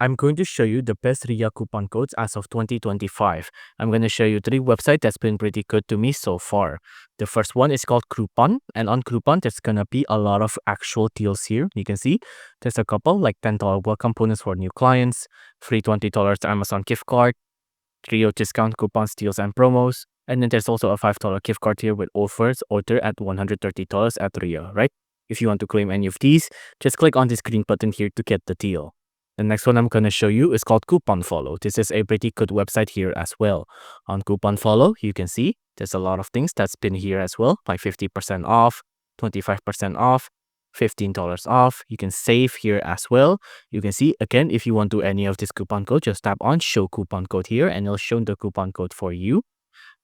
I'm going to show you the best RIA coupon codes as of 2025. I'm going to show you 3 websites that's been pretty good to me so far. The first one is called Groupon, and on Groupon there's going to be a lot of actual deals here. You can see there's a couple like $10 welcome bonus for new clients, free $20 Amazon gift card, trio discount coupons, deals and promos, and then there's also a $5 gift card here with offers order at $130 at RIA, right? If you want to claim any of these, just click on this green button here to get the deal. The next one I'm going to show you is called Coupon Follow. This is a pretty good website here as well. On Coupon Follow, you can see there's a lot of things that's been here as well, like 50% off, 25% off, $15 off. You can save here as well. You can see again, if you want to any of this coupon code, just tap on show coupon code here and it'll show the coupon code for you.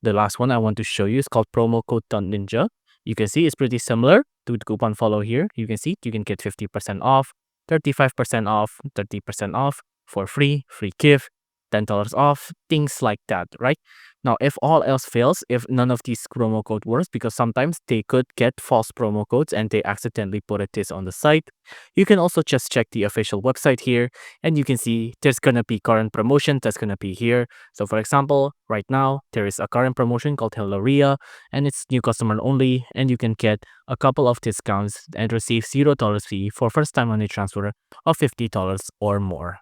The last one I want to show you is called promo code Ninja. You can see it's pretty similar to the Coupon Follow here. You can see you can get 50% off, 35% off, 30% off for free gift, $10 off, things like that, right? Now, if all else fails, if none of these promo code works, because sometimes they could get false promo codes and they accidentally put this on the site, you can also just check the official website here and you can see there's gonna be current promotion that's gonna be here. So for example, right now, there is a current promotion called Hello RIA and it's new customer only, and you can get a couple of discounts and receive $0 fee for first time money transfer of $50 or more.